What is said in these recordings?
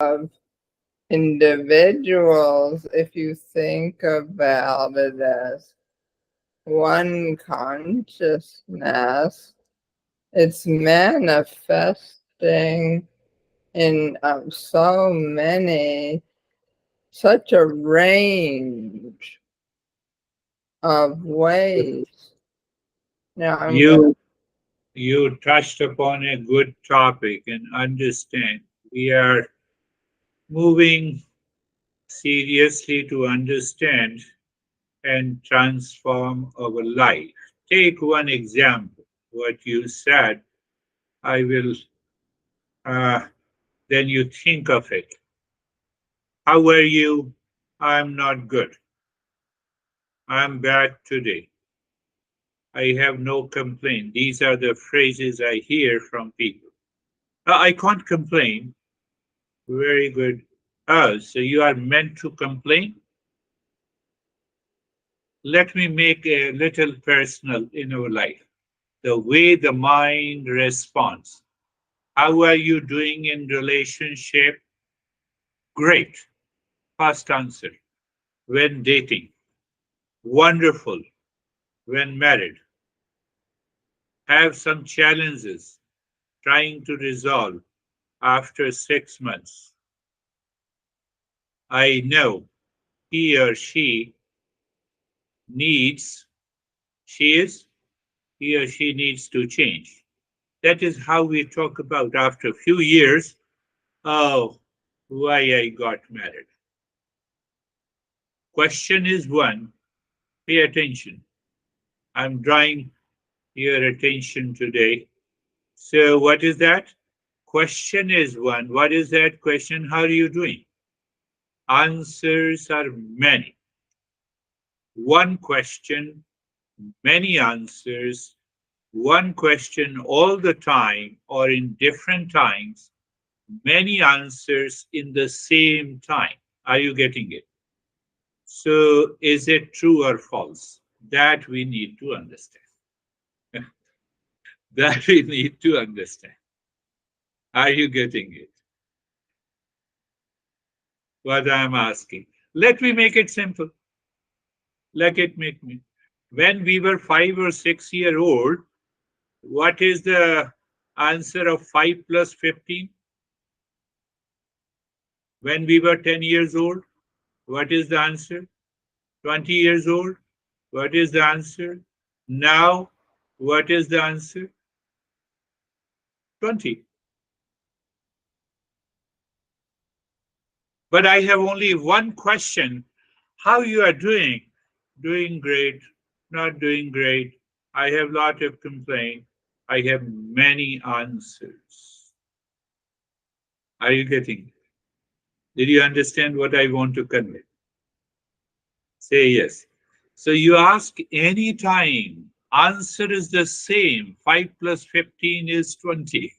of individuals, if you think about it as one consciousness, it's manifesting in such a range of ways. Now I'm going to. You touched upon a good topic and understand we are moving seriously to understand and transform our life. Take one example, what you said. I will, uh, then you think of it. How are you? I'm not good. I'm bad today. I have no complaint. These are the phrases I hear from people. I can't complain. Very good. Oh, so you are meant to complain? Let me make a little personal in our life. The way the mind responds. How are you doing in relationship? Great. First answer. When dating. Wonderful. When married. Have some challenges trying to resolve after 6 months. I know he or she needs, she is, he or she needs to change. That is how we talk about after a few years. Oh, why I got married. Question is one, pay attention. I'm drawing your attention today. So, what is that? Question is one. What is that question? How are you doing? Answers are many. One question, many answers. One question all the time or in different times, many answers in the same time. Are you getting it? So, is it true or false? That we need to understand. That we need to understand. Are you getting it? What I'm asking. Let me make it simple. Let it make me. When we were 5 or 6 year old, what is the answer of 5 plus 15? When we were 10 years old, what is the answer? 20 years old, what is the answer? Now, what is the answer? 20. But I have only one question. How you are doing? Doing great, not doing great. I have lot of complaint. I have many answers. Are you getting it? Did you understand what I want to convey? Say yes. So you ask any time, answer is the same. 5 plus 15 is 20.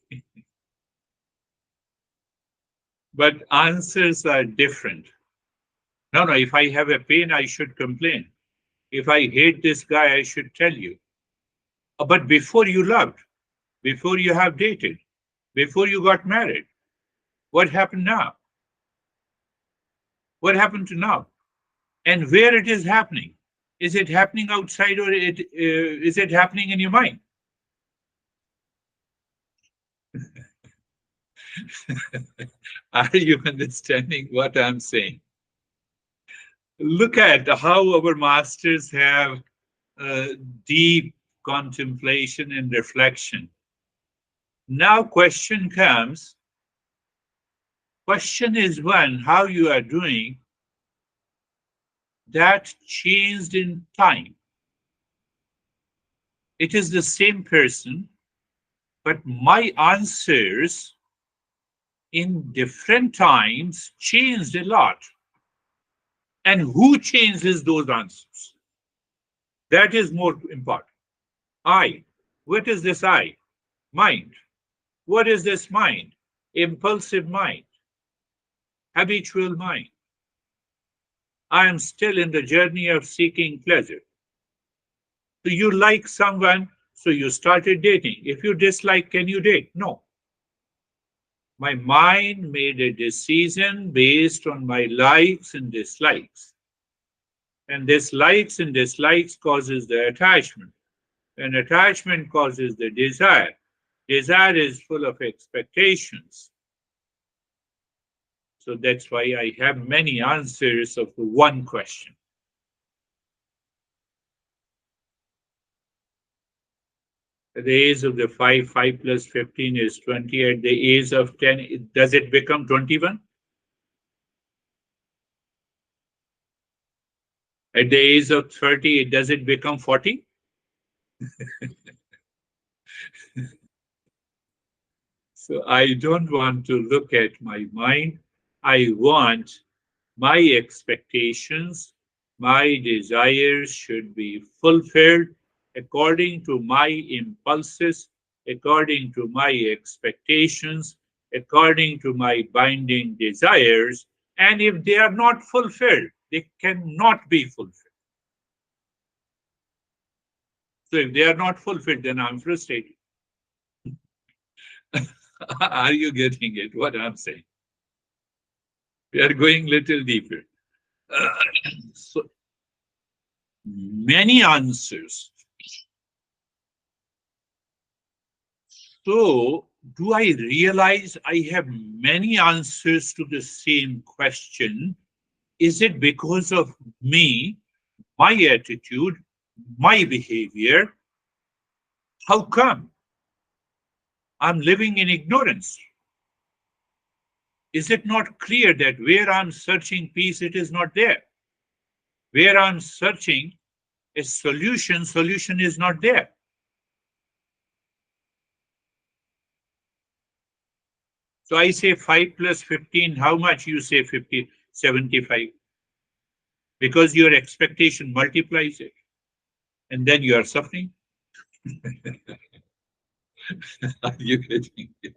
But answers are different. No, no, if I have a pain, I should complain. If I hate this guy, I should tell you. But before you loved, before you have dated, before you got married, what happened now? What happened to now? And where it is happening? Is it happening outside or is it happening in your mind? Are you understanding what I'm saying? Look at how our masters have deep contemplation and reflection. Now question is one, how you are doing, that changed in time. It is the same person, but my answers in different times changed a lot. And who changes those answers? That is more important. I. What is this I? Mind. What is this mind? Impulsive mind, habitual mind. I am still in the journey of seeking pleasure. So you like someone, so you started dating. If you dislike, can you date? No. My mind made a decision based on my likes and dislikes. And this likes and dislikes causes the attachment. And attachment causes the desire. Desire is full of expectations. So that's why I have many answers of the one question. At the age of the 5, 5 plus 15 is 20. At the age of 10, does it become 21? At the age of 30, does it become 40? So I don't want to look at my mind. I want my expectations, my desires should be fulfilled according to my impulses, according to my expectations, according to my binding desires. And if they are not fulfilled, they cannot be fulfilled. So if they are not fulfilled, then I'm frustrated. Are you getting it? What I'm saying? We are going little deeper. So many answers. So, do I realize I have many answers to the same question? Is it because of me, my attitude, my behavior? How come I'm living in ignorance? Is it not clear that where I'm searching peace, it is not there? Where I'm searching a solution, solution is not there. So I say 5 plus 15, how much? You say 50, 75. Because your expectation multiplies it. And then you are suffering. Are you getting it?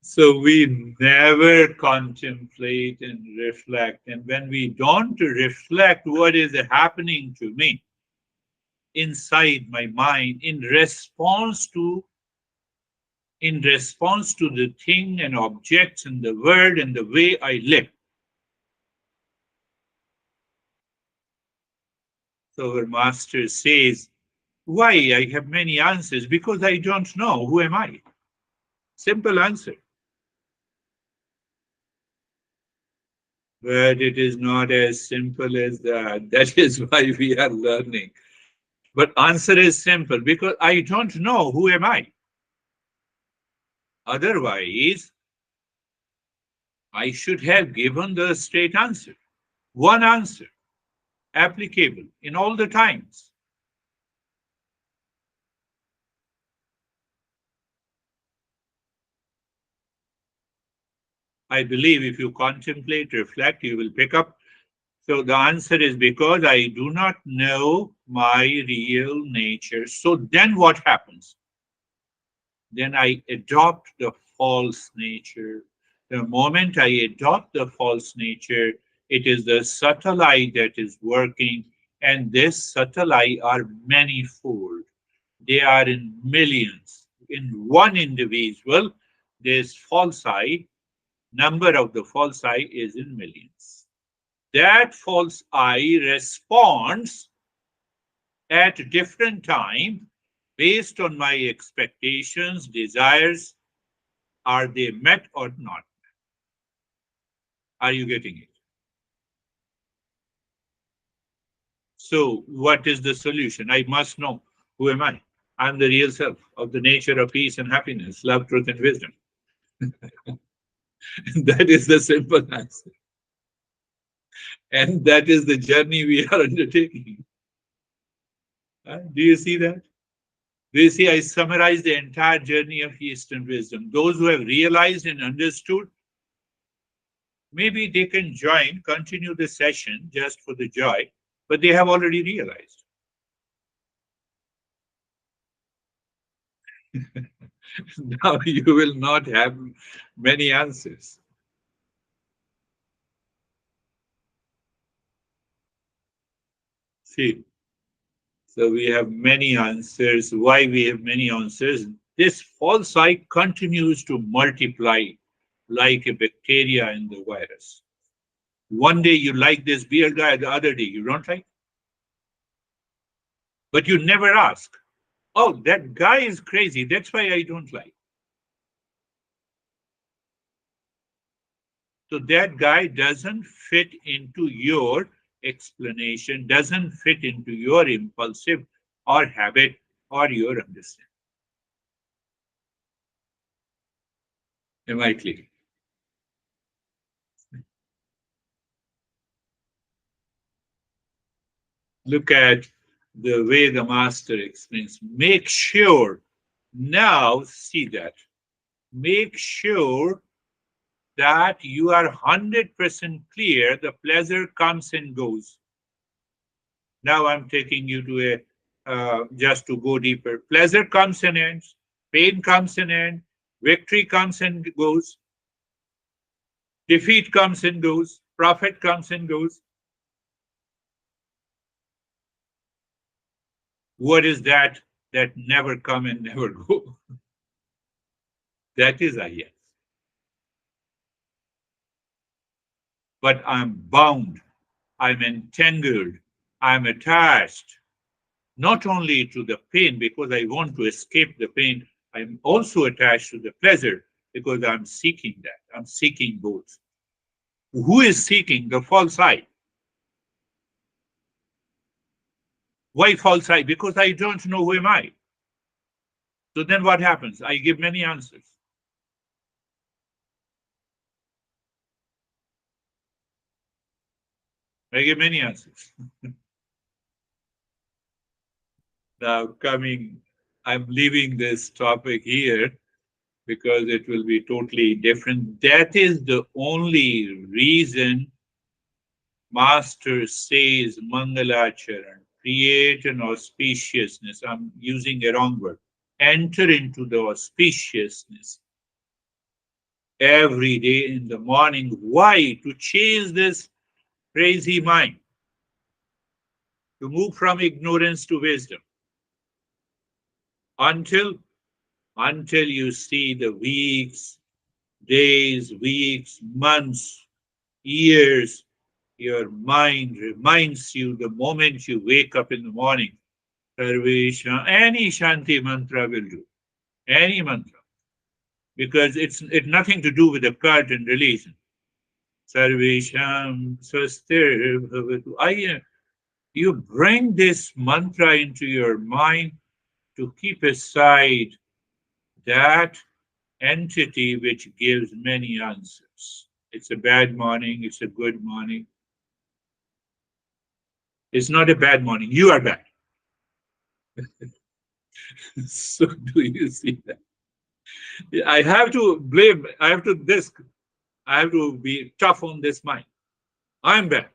So we never contemplate and reflect. And when we don't reflect what is happening to me inside my mind in response to the thing and objects and the world and the way I live. So our master says, why I have many answers? Because I don't know who am I. Simple answer. But it is not as simple as that. That is why we are learning. But answer is simple because I don't know who am I. Otherwise, I should have given the straight answer. One answer, applicable in all the times. I believe if you contemplate, reflect, you will pick up. So the answer is because I do not know my real nature. So then what happens? Then I adopt the false nature. The moment I adopt the false nature, it is the subtle I that is working, and this subtle I are manifold. They are in millions. In one individual, this false I, number of the false I is in millions. That false I responds at different time based on my expectations, desires. Are they met or not? Are you getting it? So, what is the solution? I must know who am I? I'm the real self of the nature of peace and happiness, love, truth, and wisdom. That is the simple answer. And that is the journey we are undertaking. Do you see that? Do you see? I summarized the entire journey of Eastern wisdom. Those who have realized and understood, maybe they can join, continue the session just for the joy, but they have already realized. Now you will not have many answers. See, so we have many answers. Why we have many answers? This false I continues to multiply like a bacteria in the virus. One day you like this beer guy, the other day you don't like, but you never ask, oh, that guy is crazy, that's why I don't like. So that guy doesn't fit into your explanation, doesn't fit into your impulsive or habit or your understanding. Am I clear? Look at the way the master explains. Make sure, now see that, make sure that you are 100% clear the pleasure comes and goes. Now I'm taking you to just to go deeper. Pleasure comes and ends, pain comes and ends, victory comes and goes, defeat comes and goes, profit comes and goes. What is that that never come and never go? That is a yes. But I'm bound, I'm entangled, I'm attached, not only to the pain because I want to escape the pain, I'm also attached to the pleasure because I'm seeking that. I'm seeking both. Who is seeking? The false I. Why false I? Because I don't know who am I. So then what happens? I give many answers. I give many answers. Now I'm leaving this topic here because it will be totally different. That is the only reason Master says Mangalacharan, create an auspiciousness. I'm using a wrong word. Enter into the auspiciousness every day in the morning. Why? To change this crazy mind, to move from ignorance to wisdom until you see the weeks, days, weeks, months, years, your mind reminds you the moment you wake up in the morning. Sarvesha, any Shanti mantra will do. Any mantra. Because it's nothing to do with the cult and religion. Sarvesham swastir bhavatu. You bring this mantra into your mind to keep aside that entity which gives many answers. It's a bad morning, it's a good morning. It's not a bad morning, you are bad. So do you see that? I have to blame, I have to be tough on this mind. I'm bad.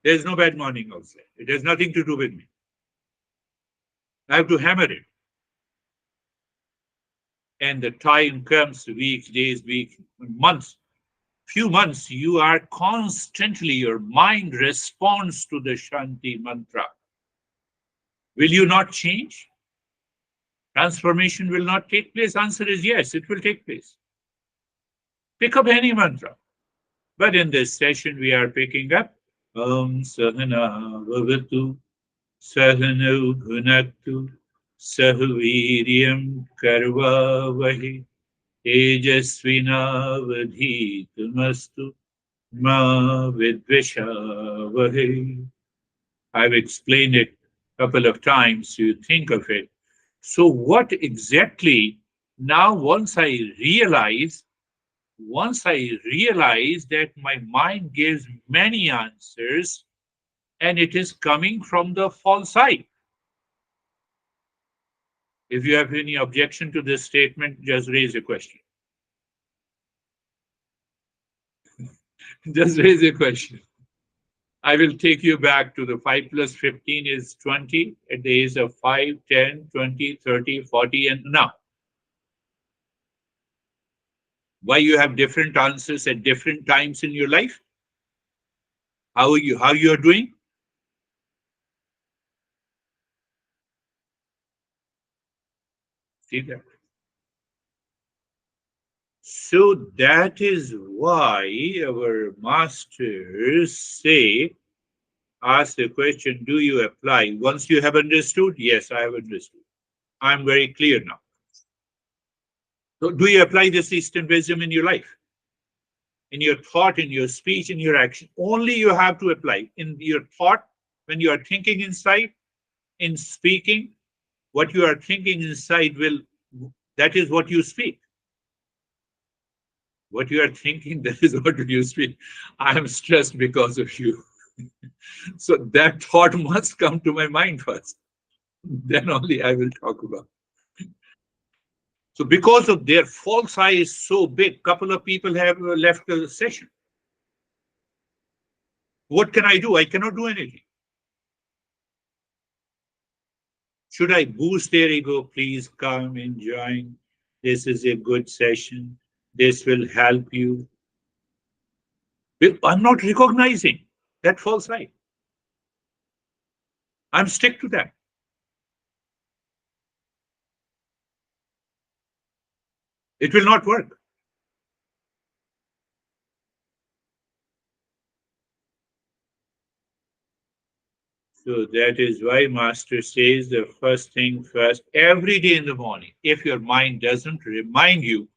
There's no bad morning outside. It has nothing to do with me. I have to hammer it. And the time comes, weeks, days, weeks, months, few months, you are constantly, your mind responds to the Shanti mantra. Will you not change? Transformation will not take place? Answer is yes, it will take place. Pick up any mantra. But in this session, we are picking up Om Sahana Bhavatu Sahano Bhunaktu Sahaviryam Karva Vahi Tejasvinavadhitumastu Ma Vidvishavahi. I've explained it a couple of times, you think of it. So, what exactly now, once I realize that my mind gives many answers and it is coming from the false side. If you have any objection to this statement, just raise a question. Just raise a question. I will take you back to the 5 plus 15 is 20 at the age of 5, 10, 20, 30, 40, and now. Why you have different answers at different times in your life? How you are doing? See that? So that is why our masters say, ask the question, do you apply? Once you have understood, yes, I have understood. I'm very clear now. So do you apply this Eastern wisdom in your life? In your thought, in your speech, in your action? Only you have to apply. In your thought, when you are thinking inside, in speaking, what you are thinking inside will, that is what you speak. What you are thinking, that is what you speak. I am stressed because of you. So that thought must come to my mind first. Then only I will talk about. So because of their false eye is so big, couple of people have left the session. What can I do? I cannot do anything. Should I boost their ego? Please come and join. This is a good session. This will help you. I'm not recognizing that false eye. I'm stick to that. It will not work. So that is why Master says the first thing first, every day in the morning. If your mind doesn't remind you,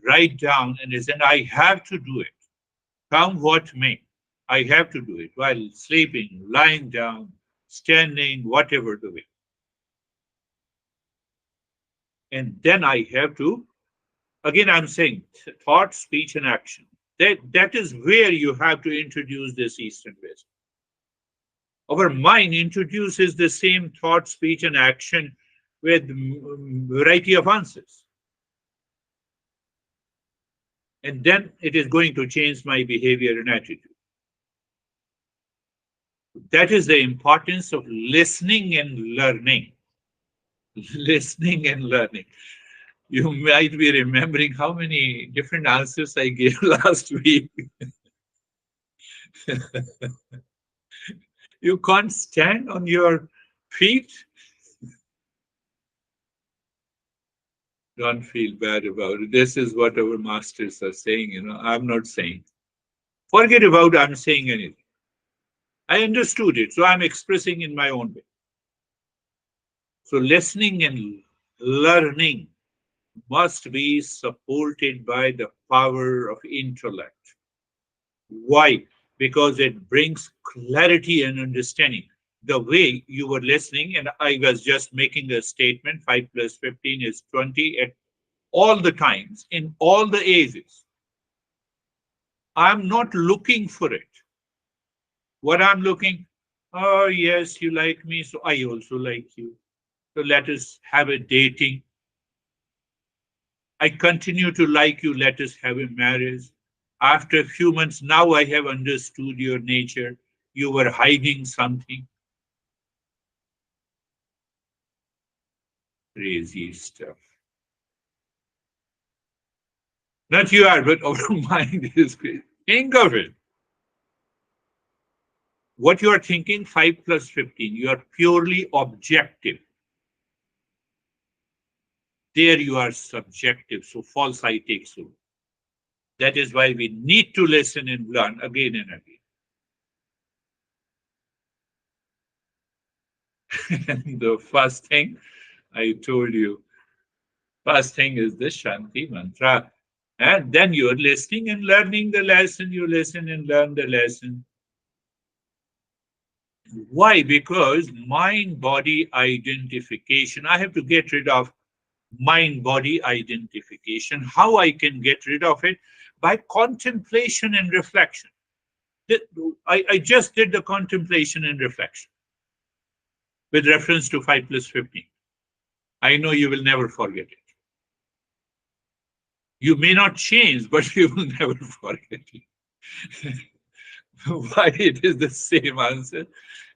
write down and listen, I have to do it. Come what may. I have to do it while sleeping, lying down, standing, whatever the way. And then I have to, again, I'm saying thought, speech, and action. That is where you have to introduce this Eastern wisdom. Our mind introduces the same thought, speech, and action with variety of answers. And then it is going to change my behavior and attitude. That is the importance of listening and learning. Listening and learning. You might be remembering how many different answers I gave last week. You can't stand on your feet. Don't feel bad about it. This is what our masters are saying, I'm not saying. Forget about I'm saying anything. I understood it, so I'm expressing in my own way. So listening and learning must be supported by the power of intellect. Why? Because it brings clarity and understanding. The way you were listening, and I was just making a statement 5 plus 15 is 20 at all the times, in all the ages. I'm not looking for it. What I'm looking, oh, yes, you like me, so I also like you. So let us have a dating. I continue to like you, let us have a marriage. After a few months, now I have understood your nature. You were hiding something. Crazy stuff. Not you are, but our mind is crazy. Think of it. What you are thinking, 5 plus 15, you are purely objective. There you are subjective, so false eye takes over. That is why we need to listen and learn again and again. The first thing I told you, first thing is the Shanti mantra. And then you're listening and learning the lesson. You listen and learn the lesson. Why? Because mind body identification. I have to get rid of mind body identification. How I can get rid of it? By contemplation and reflection. I just did the contemplation and reflection with reference to 5 plus 15. I know you will never forget it. You may not change, but you will never forget it. Why it is the same answer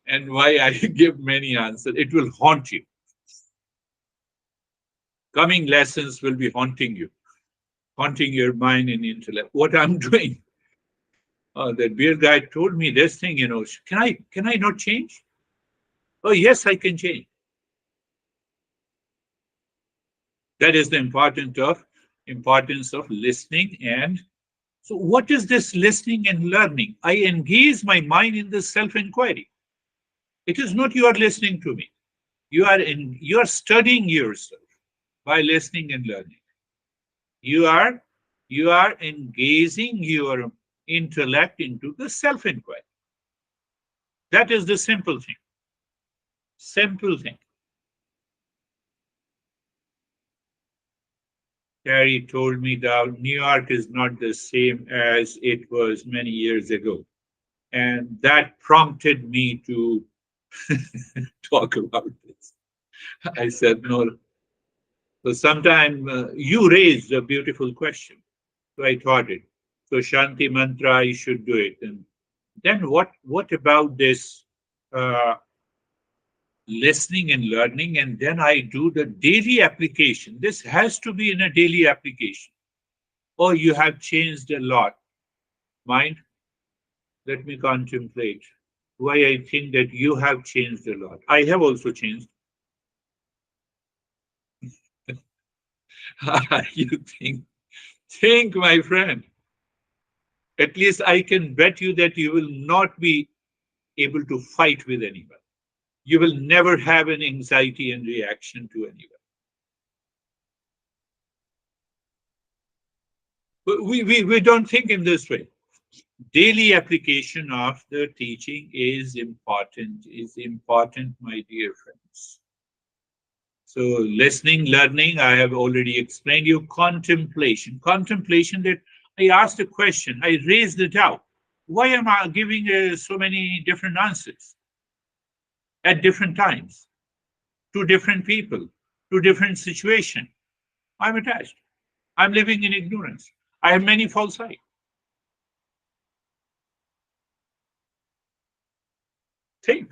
and why I give many answers. It will haunt you. Coming lessons will be haunting you, haunting your mind and intellect. What I'm doing. Oh, that beer guy told me this thing, can I not change? Oh, yes, I can change. That is the importance of importance of listening. And so what is this listening and learning? I engage my mind in the self-inquiry. It is not you are listening to me. You are studying yourself by listening and learning. You are you are engaging your intellect into the self-inquiry. That is the simple thing. Simple thing. Carrie told me that New York is not the same as it was many years ago. And that prompted me to talk about this. I said, no. So sometime you raised a beautiful question. So I thought it. So Shanti Mantra, I should do it. And then what about this listening and learning? And then I do the daily application. This has to be in a daily application. Oh, you have changed a lot. Mind, let me contemplate why I think that you have changed a lot. I have also changed. You think, my friend. At least I can bet you that you will not be able to fight with anyone. You will never have an anxiety and reaction to anyone. But we don't think in this way. Daily application of the teaching is important, my dear friends. So listening, learning, I have already explained you. Contemplation. Contemplation, that I asked a question, I raised the doubt. Why am I giving so many different answers at different times to different people, to different situations? I'm attached. I'm living in ignorance. I have many false eyes. Think.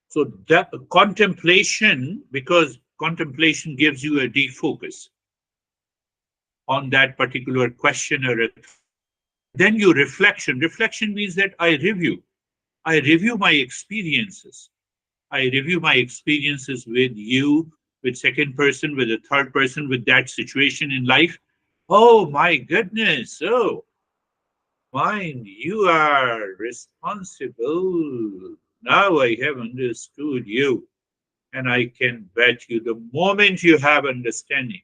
So that contemplation, because contemplation gives you a defocus on that particular question or then you reflection. Reflection means that I review. I review my experiences. I review my experiences with you, with second person, with a third person, with that situation in life. Oh my goodness. Oh, mind, you are responsible. Now I have understood you. And I can bet you the moment you have understanding,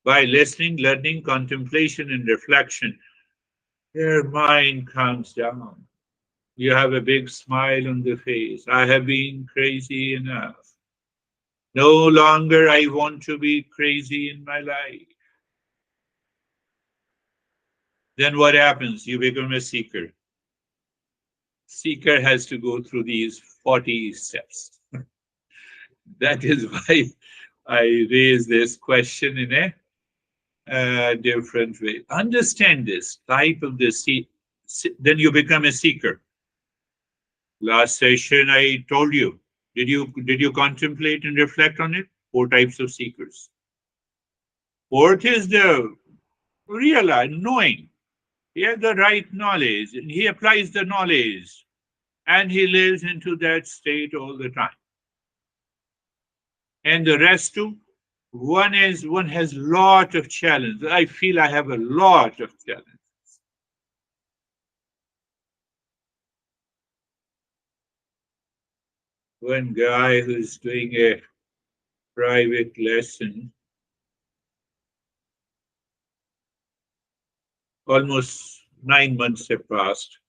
by listening, learning, contemplation, and reflection, your mind calms down. You have a big smile on the face. I have been crazy enough. No longer I want to be crazy in my life. Then what happens? You become a seeker. Seeker has to go through these 40 steps. That is why I raise this question in a different way. Understand this type of the then you become a seeker. Last session I told you. Did you contemplate and reflect on it? 4 types of seekers. Fourth is the realize, knowing. He has the right knowledge and he applies the knowledge and he lives into that state all the time. And the rest too, one has lot of challenge. I feel I have a lot of challenge. One guy who's doing a private lesson, almost 9 months have passed.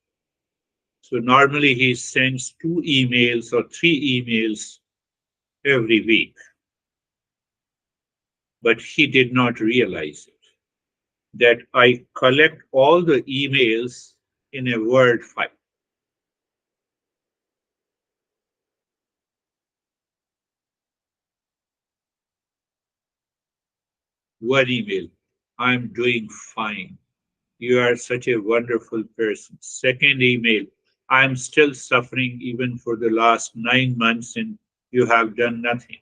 So normally he sends 2 emails or 3 emails every week. But he did not realize it, that I collect all the emails in a Word file. One email, I'm doing fine. You are such a wonderful person. Second email, I'm still suffering even for the last 9 months and you have done nothing.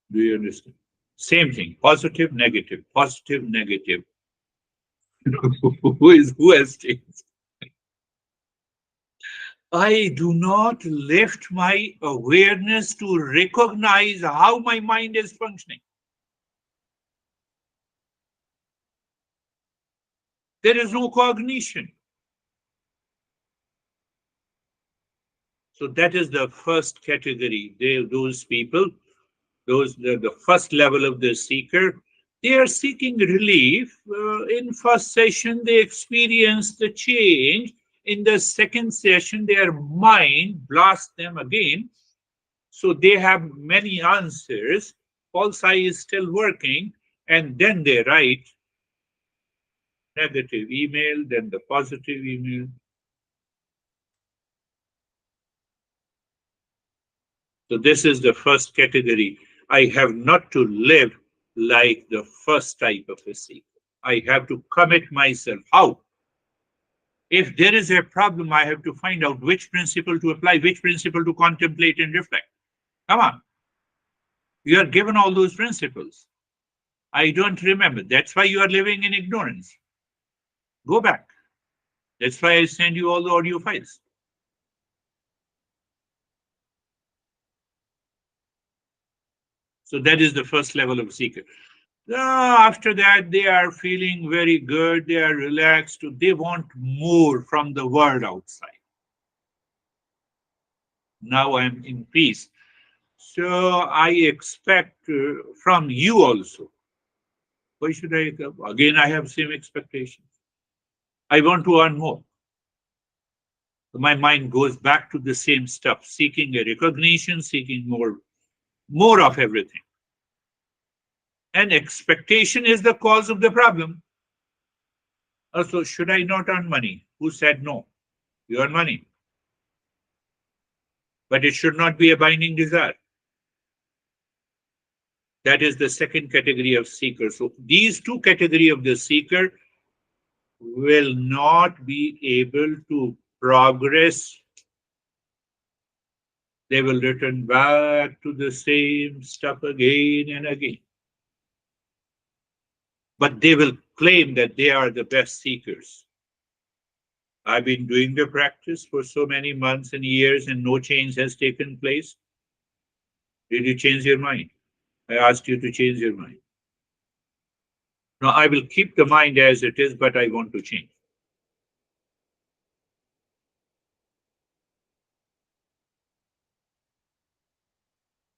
Do you understand? Same thing, positive, negative, positive, negative. Who has changed? I do not lift my awareness to recognize how my mind is functioning. There is no cognition. So that is the first category. Those people, the first level of the seeker, they are seeking relief. In first session, they experience the change. In the second session, their mind blasts them again. So they have many answers. False I is still working, and then they write negative email, then the positive email. So this is the first category. I have not to live like the first type of a seeker. I have to commit myself. How? If there is a problem, I have to find out which principle to apply, which principle to contemplate and reflect. Come on. You are given all those principles. I don't remember. That's why you are living in ignorance. Go back. That's why I send you all the audio files. So that is the first level of seeker. After that, they are feeling very good. They are relaxed. They want more from the world outside. Now I'm in peace. So I expect from you also. Why should I? Again, I have same expectations. I want to earn more. My mind goes back to the same stuff, seeking a recognition, seeking more of everything. And expectation is the cause of the problem. Also, should I not earn money? Who said no? You earn money. But it should not be a binding desire. That is the second category of seeker. So these two category of the seeker will not be able to progress. They will return back to the same stuff again and again. But they will claim that they are the best seekers. I've been doing the practice for so many months and years and no change has taken place. Did you change your mind? I asked you to change your mind. No, I will keep the mind as it is, but I want to change.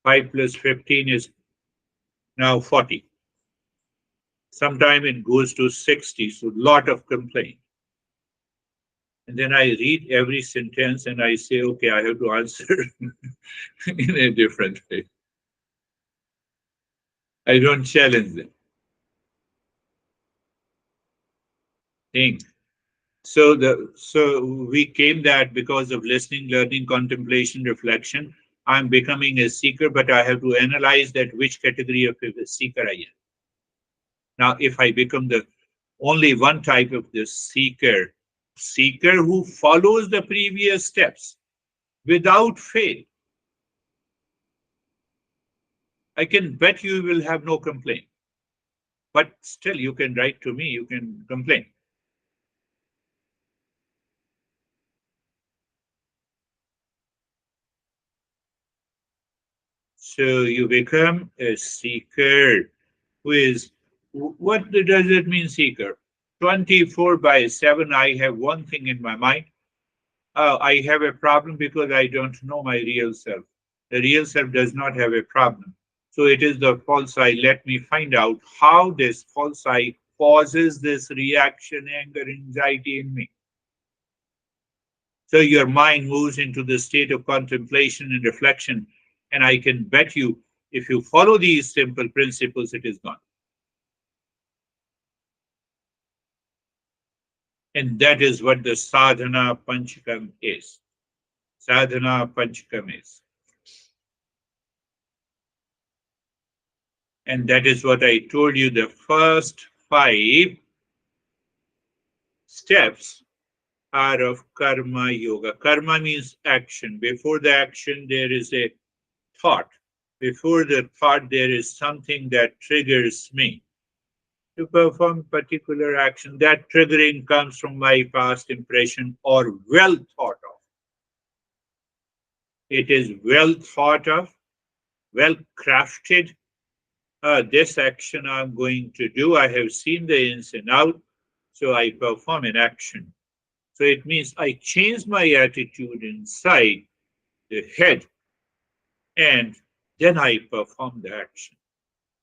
5 plus 15 is now 40. Sometime it goes to 60, so lot of complaint. And then I read every sentence and I say, okay, I have to answer in a different way. I don't challenge them. Think. So we came that because of listening, learning, contemplation, reflection. I'm becoming a seeker, but I have to analyze that which category of a seeker I am. Now, if I become the only one type of the seeker who follows the previous steps without fail, I can bet you will have no complaint. But still, you can write to me, you can complain. So you become a seeker who is, what does it mean, seeker? 24/7, I have one thing in my mind. I have a problem because I don't know my real self. The real self does not have a problem. So it is the false I. Let me find out how this false I causes this reaction, anger, anxiety in me. So your mind moves into the state of contemplation and reflection. And I can bet you, if you follow these simple principles, it is gone. And that is what the Sadhana Panchkam is. Sadhana Panchkam is. And that is what I told you, the first 5 steps are of karma yoga. Karma means action. Before the action, there is a thought. Before the thought, there is something that triggers me to perform particular action. That triggering comes from my past impression or well thought of. It is well thought of, well crafted. This action I'm going to do, I have seen the ins and out, so I perform an action. So it means I change my attitude inside the head and then I perform the action.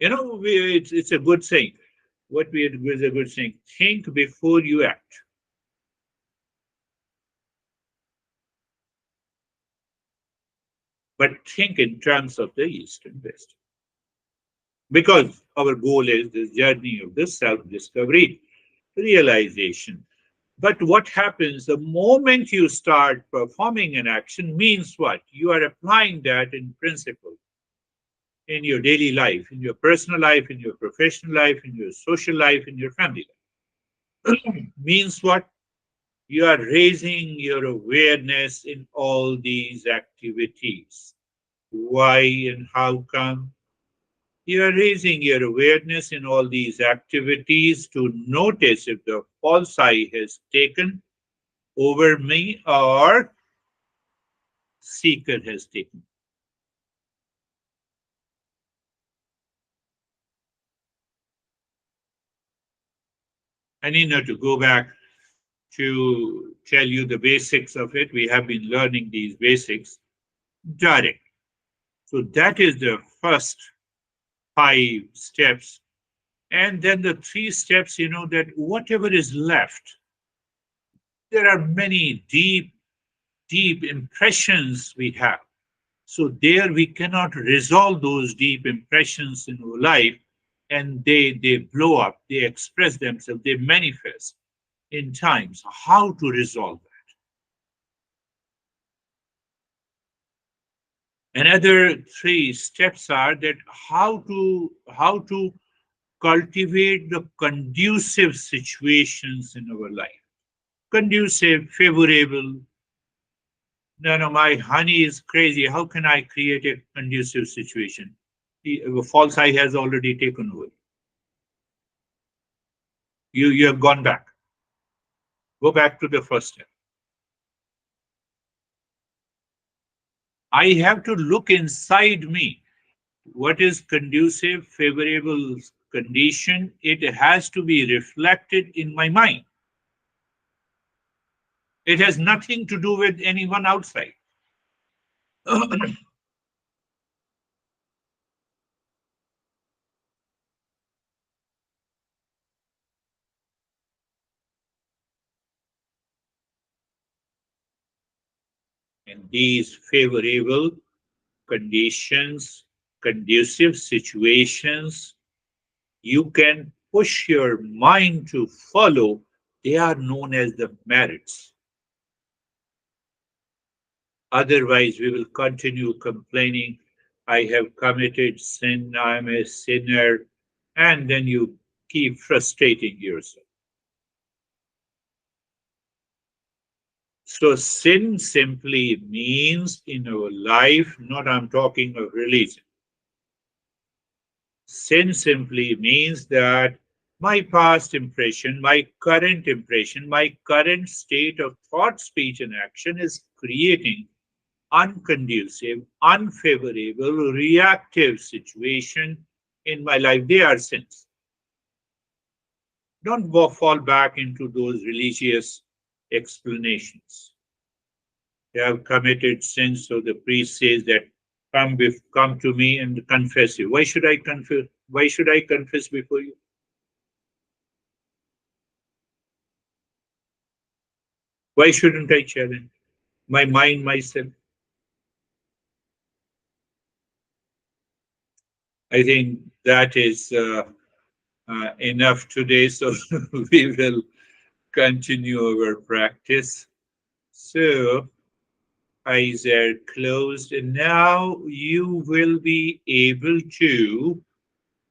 It's a good saying. What we is a good saying? Think before you act. But think in terms of the East and West. Because our goal is this journey of this self discovery, realization. But what happens the moment you start performing an action means what? You are applying that in principle in your daily life, in your personal life, in your professional life, in your social life, in your family life. Means what? You are raising your awareness in all these activities. Why and how come? You are raising your awareness in all these activities to notice if the false I has taken over me or seeker has taken. I need not to go back to tell you the basics of it. We have been learning these basics direct. So that is the first 5 steps. And then the 3 steps, that whatever is left, there are many deep, deep impressions we have. So there we cannot resolve those deep impressions in our life and they blow up, they express themselves, they manifest in times. How to resolve that? Another 3 steps are that how to cultivate the conducive situations in our life. Conducive, favorable. No, no, my honey is crazy. How can I create a conducive situation? The false eye has already taken over. You have gone back. Go back to the first step. I have to look inside me. What is conducive, favorable condition? It has to be reflected in my mind. It has nothing to do with anyone outside. And these favorable conditions, conducive situations, you can push your mind to follow. They are known as the merits. Otherwise, we will continue complaining, I have committed sin, I am a sinner, and then you keep frustrating yourself. So, sin simply means in our life, not I'm talking of religion. Sin simply means that my past impression, my current state of thought, speech, and action is creating unconducive, unfavorable, reactive situation in my life. They are sins. Don't fall back into those religious explanations. They have committed sins, so the priest says that come to me and confess you. Why should I confess? Why should I confess before you? Why shouldn't I challenge my mind myself? I think that is enough today. So we will continue our practice. So eyes are closed, and now you will be able to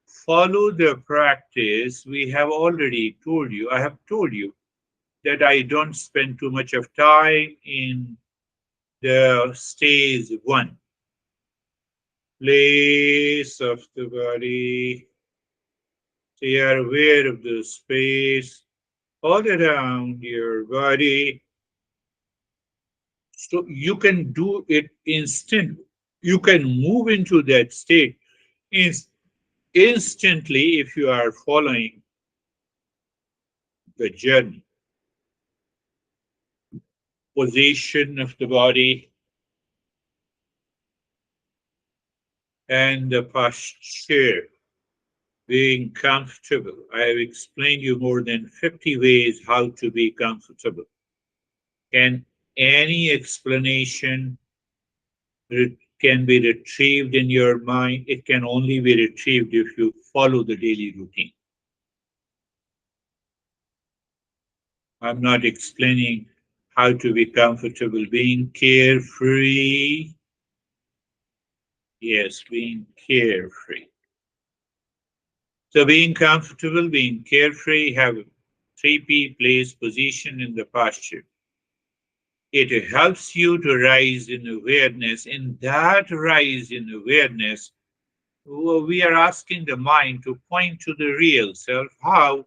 follow the practice. We have already told you, I have told you that I don't spend too much of time in the stage 1, place of the body. So you are aware of the space all around your body. So you can do it instantly. You can move into that state instantly if you are following the journey. Position of the body and the posture, being comfortable. I have explained you more than 50 ways how to be comfortable. Can any explanation can be retrieved in your mind? It can only be retrieved if you follow the daily routine. I'm not explaining how to be comfortable, being carefree. Yes, being carefree. So being comfortable, being carefree, have 3P place, position in the posture. It helps you to rise in awareness. In that rise in awareness, we are asking the mind to point to the real self. How?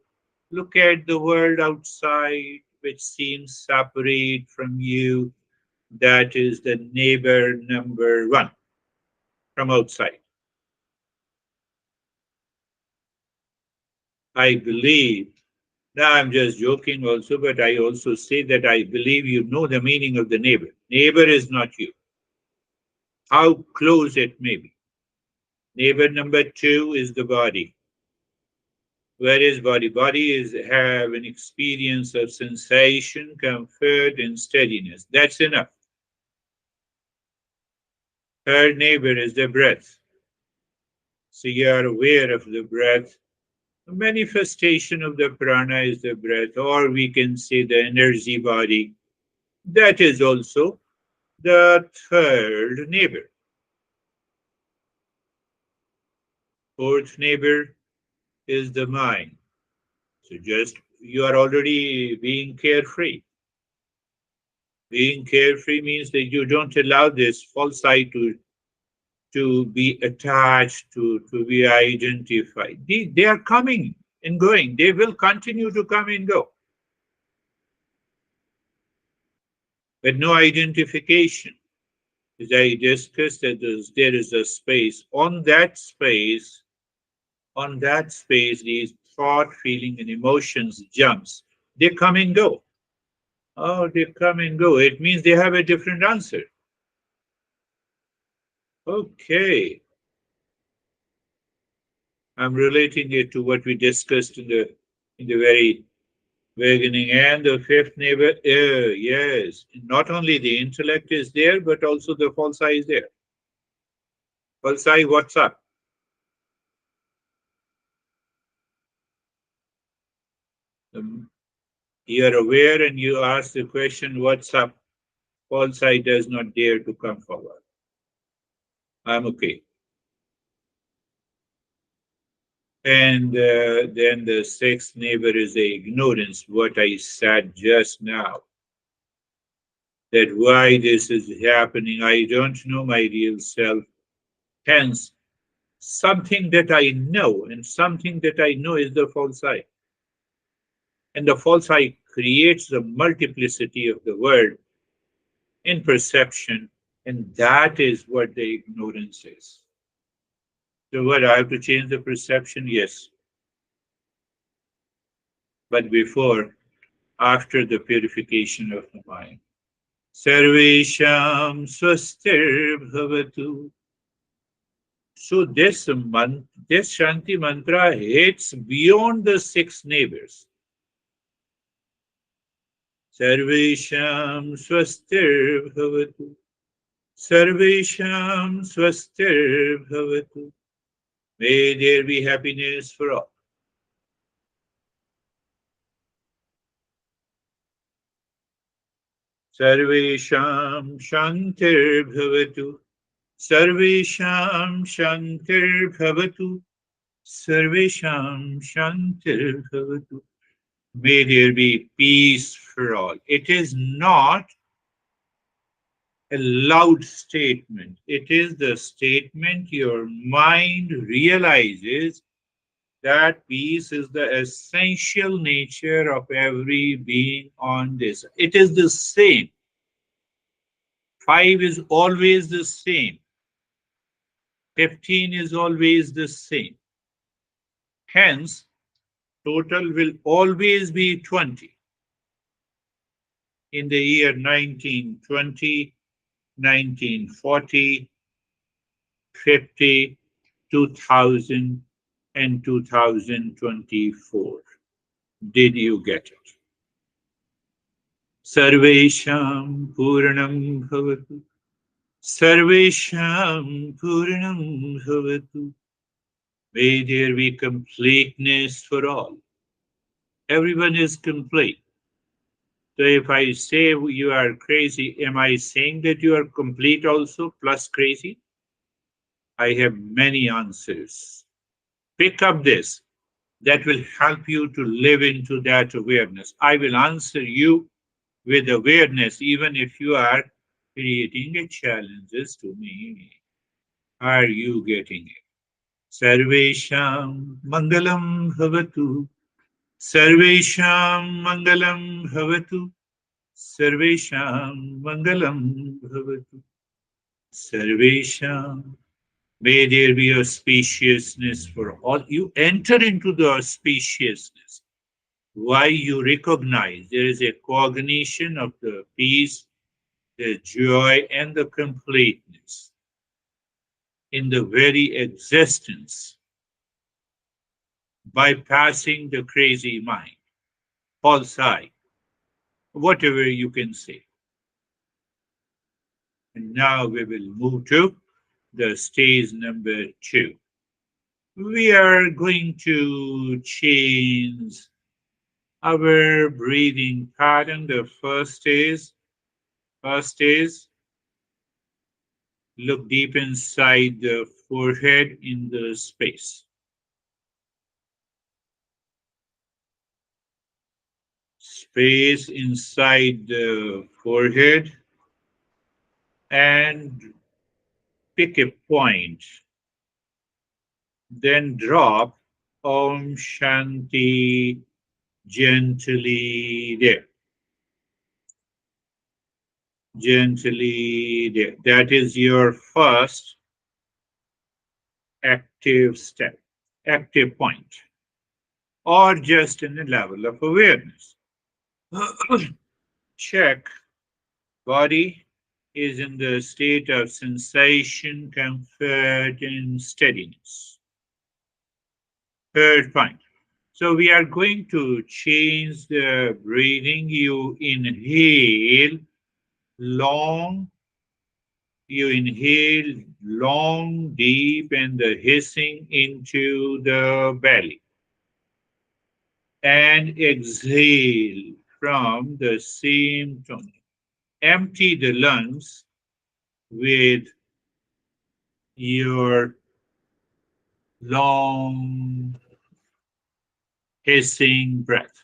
Look at the world outside, which seems separate from you. That is the neighbor number one from outside. I believe, now I'm just joking also, but I also say that I believe you know the meaning of the neighbor. Neighbor is not you, how close it may be. Neighbor number two is the body. Where is body? Body is have an experience of sensation, comfort, and steadiness. That's enough. Third neighbor is the breath. So you are aware of the breath. The manifestation of the prana is the breath, or we can say the energy body. That is also the third neighbor. Fourth neighbor is the mind. So just you are already being carefree. Being carefree means that you don't allow this false I to be attached, to be identified. They are coming and going. They will continue to come and go. But no identification. As I discussed, that there is a space. On that space, these thought, feeling, and emotions jumps. They come and go. Oh, they come and go. It means they have a different answer. Okay. I'm relating it to what we discussed in the very beginning. And the fifth neighbor, yes, not only the intellect is there, but also the false I is there. False I, what's up? You are aware and you ask the question, what's up? False I does not dare to come forward. I'm okay. And then the sixth neighbor is the ignorance, what I said just now. That why this is happening, I don't know my real self. Hence, something that I know, and something that I know is the false I. And the false I creates the multiplicity of the world in perception, and that is what the ignorance is. So, what I have to change the perception? Yes. But before, after the purification of the mind. Sarvesham swastir bhavatu. So this Shanti mantra hits beyond the six neighbors. Sarvesham swastir bhavatu. Sarvesham swastir bhavatu. May there be happiness for all. Sarvesham shantir bhavatu. Sarvesham shantir bhavatu. Sarvesham shantir bhavatu. May there be peace for all. It is not a loud statement. It is the statement your mind realizes that peace is the essential nature of every being on this. It is the same. 5 is always the same. 15 is always the same. Hence, total will always be 20. In the year 1920, 1940, 50, 2000, and 2024. Did you get it? Sarvesham Purnam Bhavatu. Sarvesham Purnam Bhavatu. May there be completeness for all. Everyone is complete. So if I say you are crazy, am I saying that you are complete also, plus crazy? I have many answers. Pick up this. That will help you to live into that awareness. I will answer you with awareness, even if you are creating a challenges to me. Are you getting it? Sarvesham Mangalam Bhavatu. Sarvesham Mangalam Bhavatu. Sarvesham Mangalam Bhavatu. Sarvesham. May there be auspiciousness for all. You enter into the auspiciousness. Why you recognize there is a cognition of the peace, the joy, and the completeness in the very existence, bypassing the crazy mind, false eye, whatever you can say. And now we will move to the stage number 2. We are going to change our breathing pattern. The first is look deep inside the forehead in the space. Space inside the forehead and pick a point. Then drop Om Shanti gently there. Gently there. That is your first active step, active point, or just in the level of awareness. Check body is in the state of sensation, comfort, and steadiness. Third point. So we are going to change the breathing. You inhale long, deep, and the hissing into the belly. And exhale from the same tone. Empty the lungs with your long hissing breath.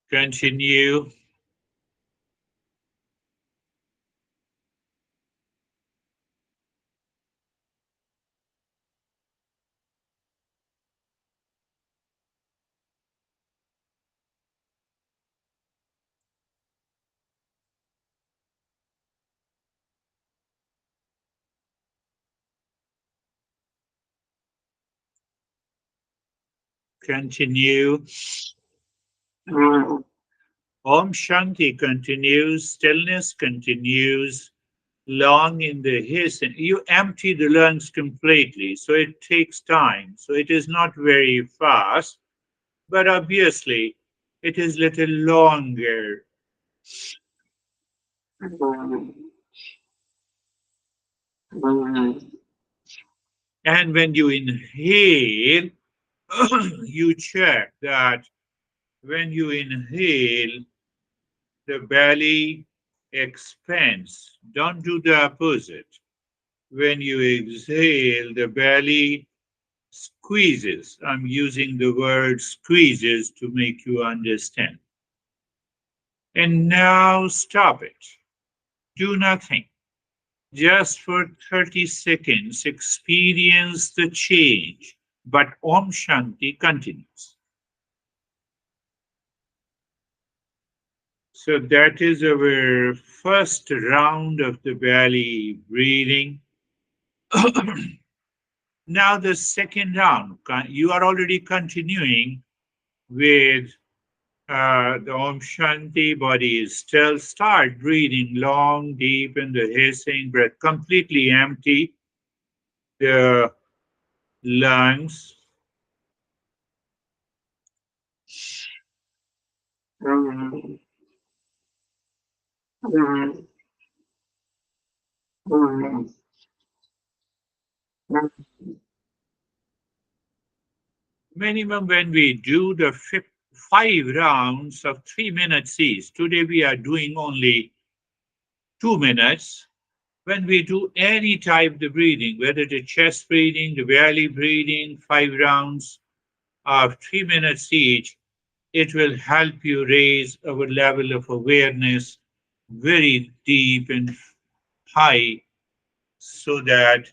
Continue. Continue. Om Shanti continues, stillness continues, long in the hissing. You empty the lungs completely, so it takes time. So it is not very fast, but obviously it is little longer. And when you inhale, you check that when you inhale, the belly expands. Don't do the opposite. When you exhale, the belly squeezes. I'm using the word squeezes to make you understand. And now stop it. Do nothing. Just for 30 seconds, experience the change. But Om Shanti continues. So that is our first round of the belly breathing. Now the second round, you are already continuing with the Om Shanti, body is still. Start breathing long, deep in the hissing breath, completely empty the lungs. Minimum when we do the 5 rounds of 3 minutes each. Today we are doing only 2 minutes. When we do any type of breathing, whether the chest breathing, the belly breathing, 5 rounds of 3 minutes each, it will help you raise our level of awareness very deep and high so that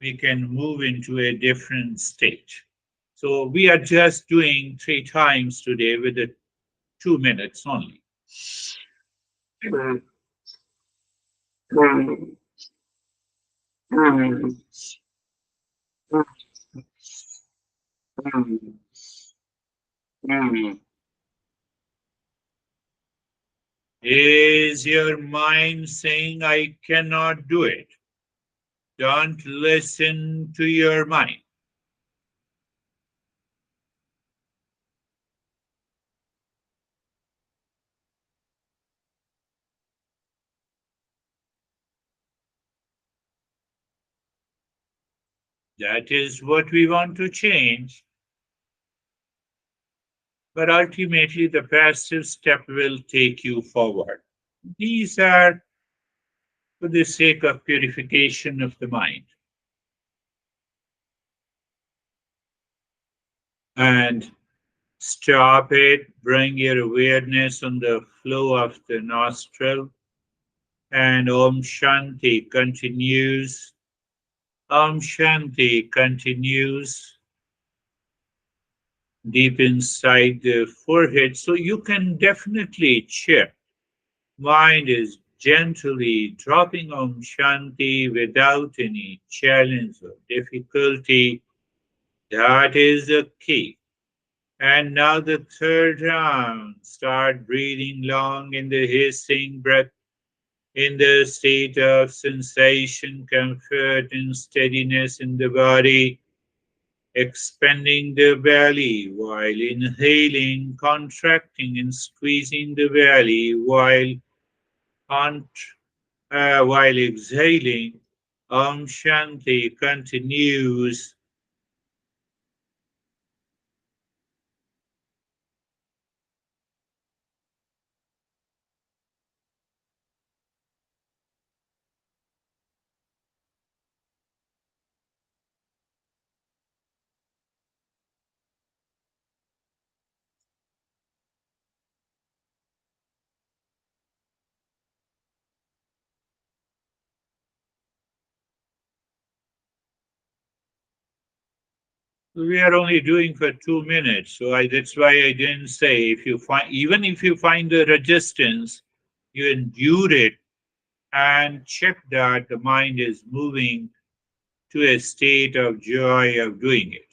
we can move into a different state. So we are just doing 3 times today with the 2 minutes only. Is your mind saying, I cannot do it? Don't listen to your mind. That is what we want to change. But ultimately, the passive step will take you forward. These are for the sake of purification of the mind. And stop it, bring your awareness on the flow of the nostril, and Om Shanti continues. Om Shanti continues deep inside the forehead. So you can definitely check. Mind is gently dropping Om Shanti without any challenge or difficulty. That is the key. And now the third round. Start breathing long in the hissing breath, in the state of sensation, comfort, and steadiness in the body, expanding the belly while inhaling, contracting and squeezing the belly while exhaling. Om Shanti continues. We are only doing for 2 minutes, so that's why I didn't say if you find even if you find the resistance, you endure it and check that the mind is moving to a state of joy of doing it.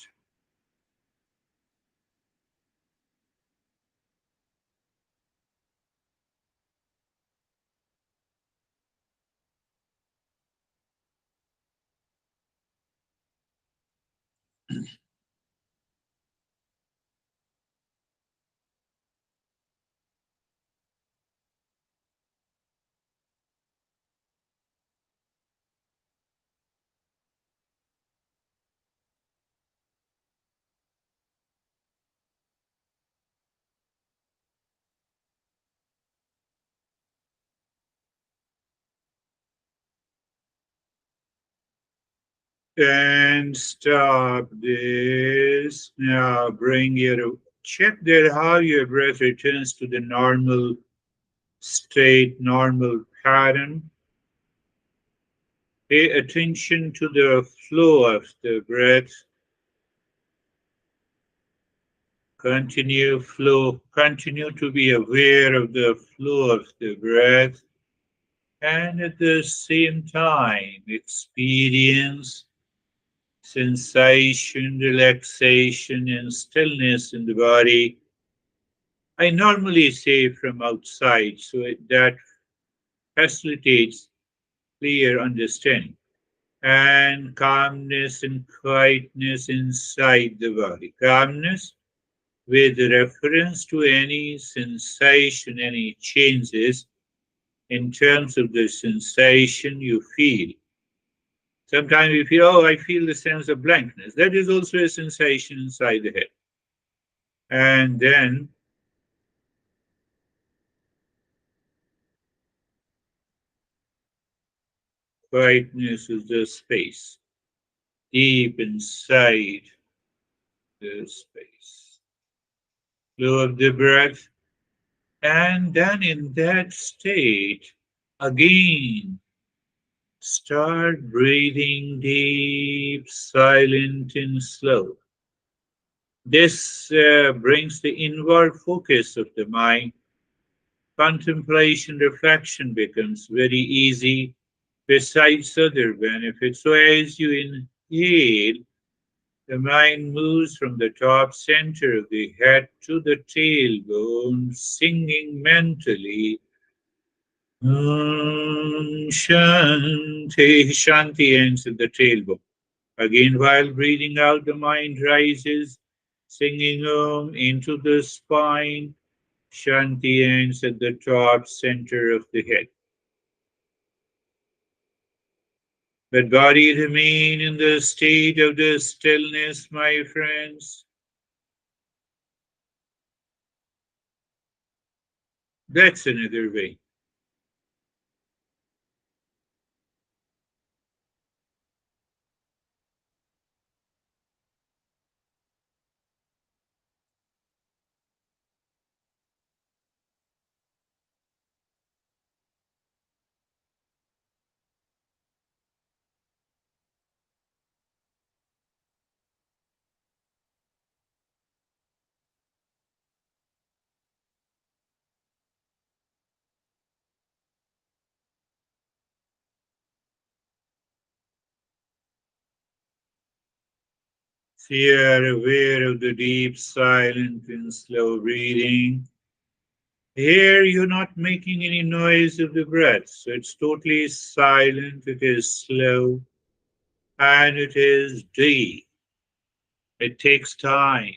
And stop this. Now bring your check that how your breath returns to the normal state, normal pattern. Pay attention to the flow of the breath. Continue to be aware of the flow of the breath, and at the same time experience sensation, relaxation, and stillness in the body. I normally say from outside, so that facilitates clear understanding. And calmness and quietness inside the body. Calmness with reference to any sensation, any changes in terms of the sensation you feel. Sometimes we feel, oh, I feel the sense of blankness. That is also a sensation inside the head. And then quietness is the space, deep inside the space. Flow of the breath. And then in that state, again, start breathing deep, silent, and slow. This brings the inward focus of the mind. Contemplation, reflection becomes very easy, besides other benefits. So, as you inhale, the mind moves from the top center of the head to the tailbone, singing mentally Shanti. Shanti ends at the tailbone. Again, while breathing out, the mind rises, singing Om into the spine. Shanti ends at the top center of the head. But body remain in the state of the stillness, my friends. That's another way. So you are aware of the deep, silent, and slow breathing. Here you're not making any noise of the breath, so it's totally silent, it is slow, and it is deep. It takes time.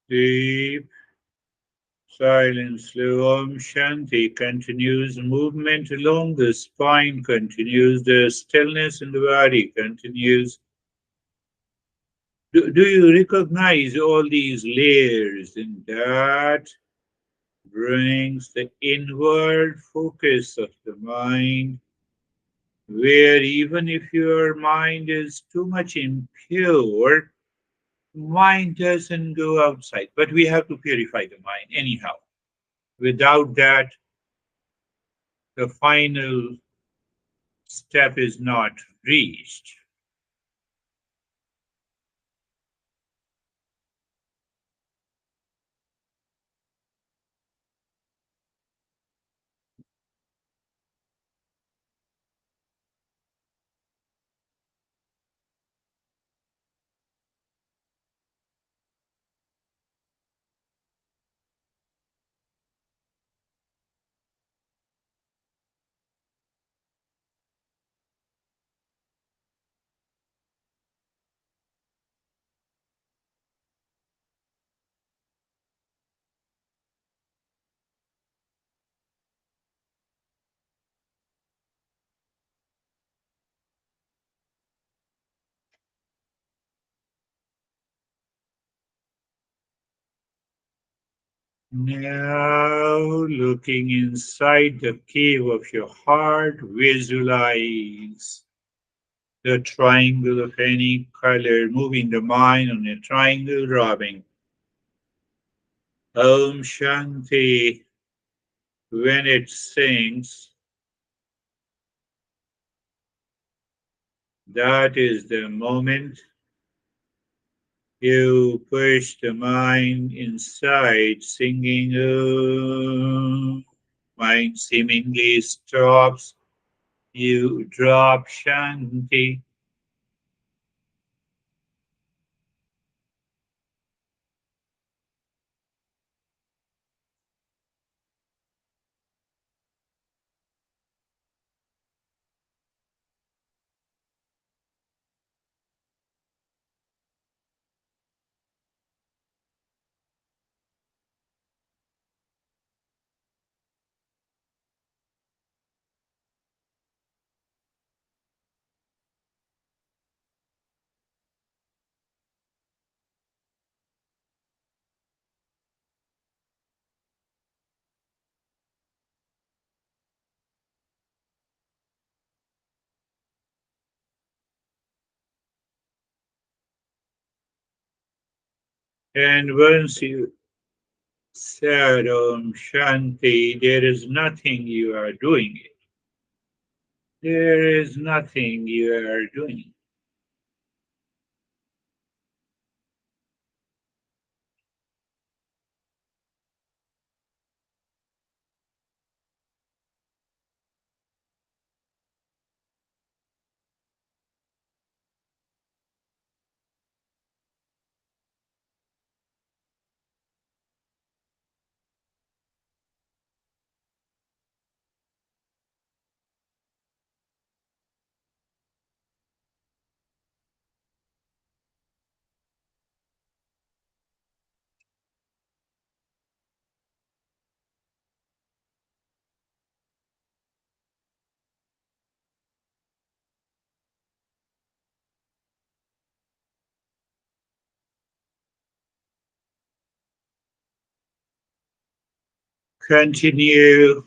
Deep, silent, slow Om Shanti continues. Movement along the spine continues. The stillness in the body continues. Do you recognize all these layers? And that brings the inward focus of the mind, where even if your mind is too much impure, mind doesn't go outside. But we have to purify the mind anyhow. Without that, the final step is not reached. Now, looking inside the cave of your heart, visualize the triangle of any color, moving the mind on a triangle, rubbing. Om Shanti. When it sings, that is the moment you push the mind inside, singing Om. Mind seemingly stops. You drop Shanti. And once you said Om Shanti, there is nothing you are doing. There is nothing you are doing. Continue.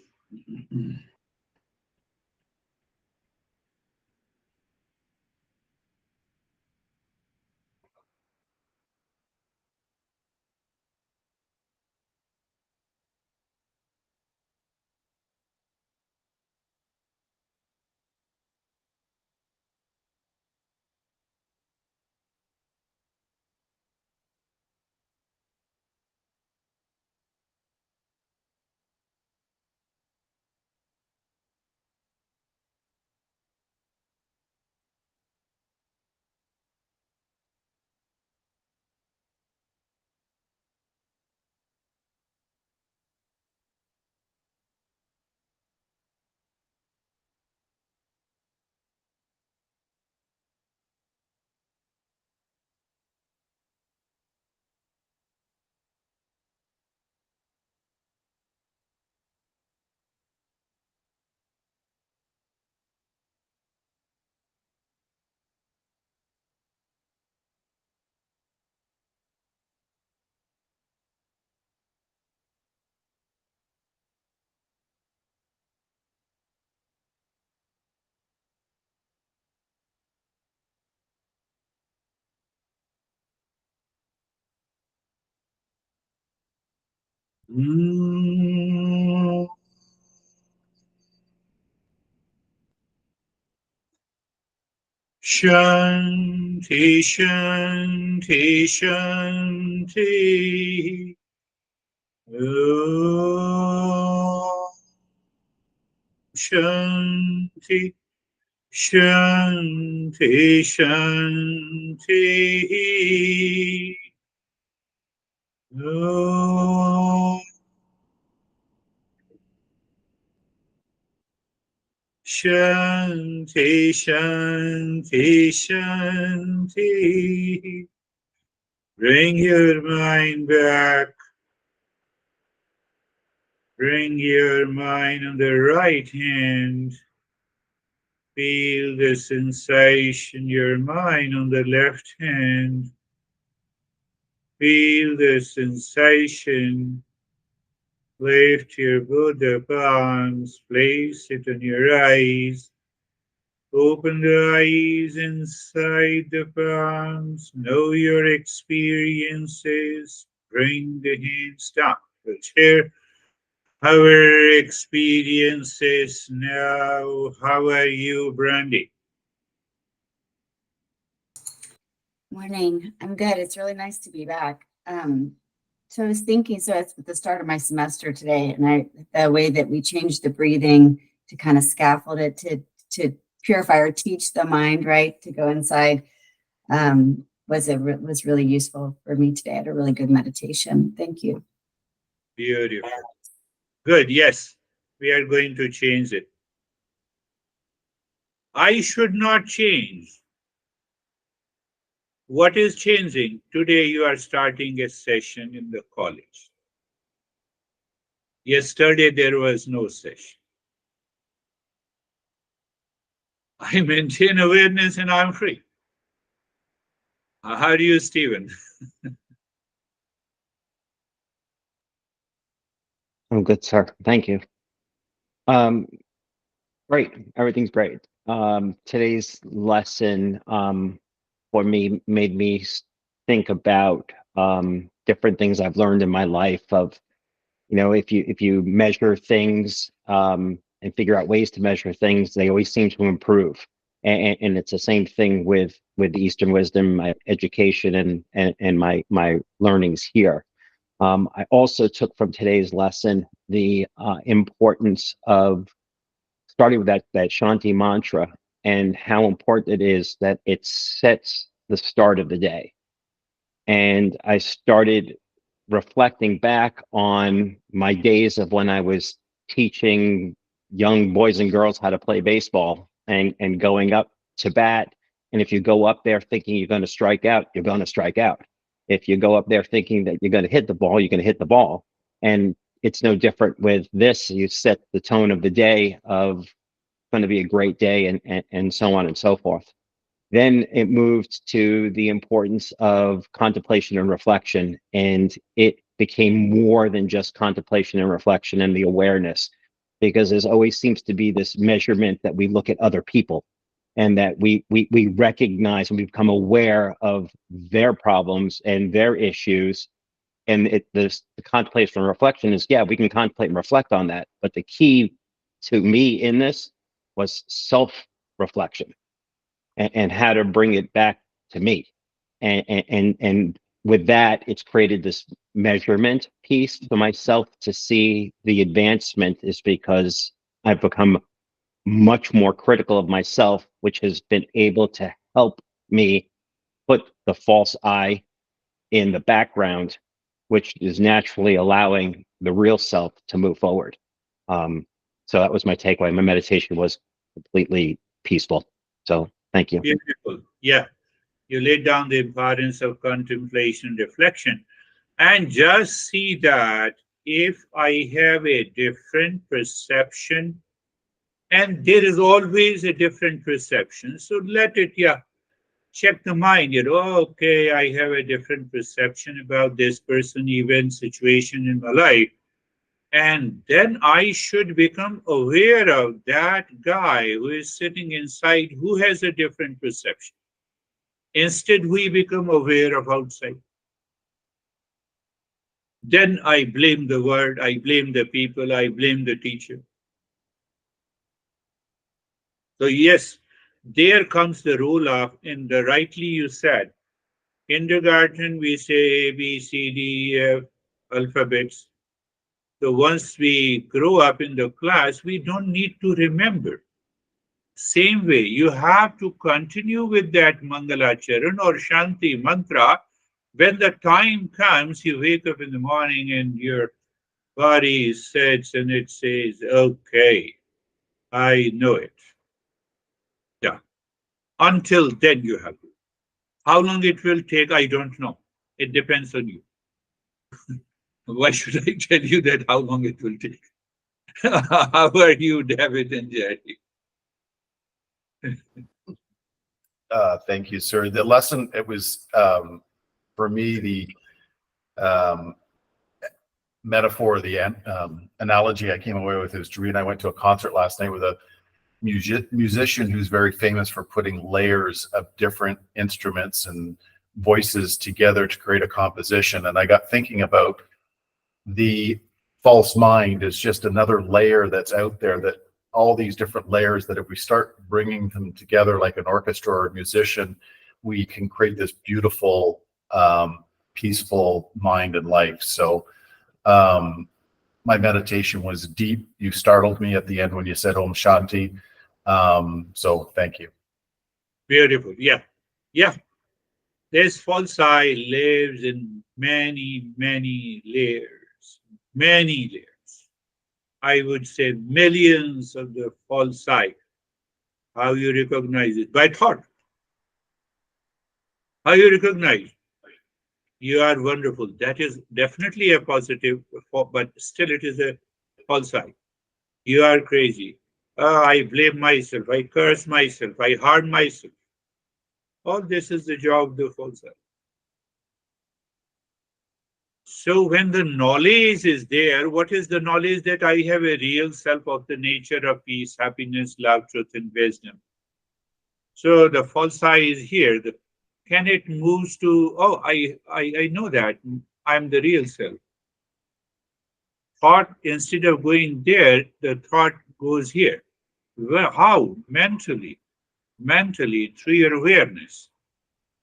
Mm. Shanti, Shanti, Shanti. Om Shanti, Shanti, Shanti. Om Shanti, Shanti, Shanti. Bring your mind back. Bring your mind on the right hand. Feel the sensation, your mind on the left hand. Feel the sensation Lift your Buddha palms, place it on your eyes. Open the eyes inside the palms. Know your experiences. Bring the hands down. Let's share our experiences now. How are you, Brandy? Morning. I'm good. It's really nice to be back. So I was thinking, so it's at the start of my semester today, and the way that we changed the breathing to kind of scaffold it to purify or teach the mind, right, to go inside, was really useful for me today. I had a really good meditation. Thank you. Beautiful. Good. Yes, we are going to change it. I should not change. What is changing? Today you are starting a session in the college. Yesterday there was no session. I maintain awareness and I'm free. How do you, Stephen? I'm good, sir. Thank you. Great. Everything's great. Today's lesson for me made me think about different things I've learned in my life of, if you measure things and figure out ways to measure things, they always seem to improve. And it's the same thing with Eastern wisdom, my education and my learnings here. I also took from today's lesson the importance of starting with that Shanti mantra and how important it is that it sets the start of the day. And I started reflecting back on my days of when I was teaching young boys and girls how to play baseball and going up to bat. And if you go up there thinking you're going to strike out, you're going to strike out. If you go up there thinking that you're going to hit the ball, you're going to hit the ball. And it's no different with this. You set the tone of the day of going to be a great day and so on and so forth. Then it moved to the importance of contemplation and reflection, and it became more than just contemplation and reflection and the awareness, because there's always seems to be this measurement that we look at other people and that we recognize and we become aware of their problems and their issues. And the contemplation and reflection is, yeah, we can contemplate and reflect on that, but the key to me in this was self-reflection and how to bring it back to me. And with that, it's created this measurement piece for myself to see the advancement is because I've become much more critical of myself, which has been able to help me put the false I in the background, which is naturally allowing the real self to move forward. So that was my takeaway. My meditation was completely peaceful. So thank you. Beautiful. Yeah. You laid down the importance of contemplation, reflection, and just see that if I have a different perception, and there is always a different perception, so let it, yeah, check the mind. Okay, I have a different perception about this person, event, situation in my life. And then I should become aware of that guy who is sitting inside who has a different perception. Instead, we become aware of outside. Then I blame the world, I blame the people, I blame the teacher. So, yes, there comes the role of, and rightly you said, kindergarten, we say A, B, C, D, E, F, alphabets. So once we grow up in the class, we don't need to remember. Same way, you have to continue with that Mangalacharan or Shanti mantra. When the time comes, you wake up in the morning and your body sits and it says, okay, I know it. Yeah. Until then, you have to. How long it will take, I don't know. It depends on you. Why should I tell you that how long it will take? How are you, David and Jerry? Thank you, sir. The lesson, it was for me, the metaphor, the analogy I came away with is Drew and I went to a concert last night with a musician who's very famous for putting layers of different instruments and voices together to create a composition. And I got thinking about the false mind is just another layer that's out there, that all these different layers that if we start bringing them together like an orchestra or a musician, we can create this beautiful, peaceful mind and life. So my meditation was deep. You startled me at the end when you said Om Shanti. So thank you. Beautiful. Yeah. Yeah. This false I lives in many, many layers. Many layers. I would say millions of the false I. How you recognize it? By thought. How you recognize? You are wonderful. That is definitely a positive, but still it is a false I. You are crazy. I blame myself. I curse myself. I harm myself. All this is the job of the false I. So when the knowledge is there, what is the knowledge? That I have a real self of the nature of peace, happiness, love, truth, and wisdom. So the false I is here. Can it move to, oh, I know that I'm the real self. Thought, instead of going there, the thought goes here. Well, how? Mentally, through your awareness.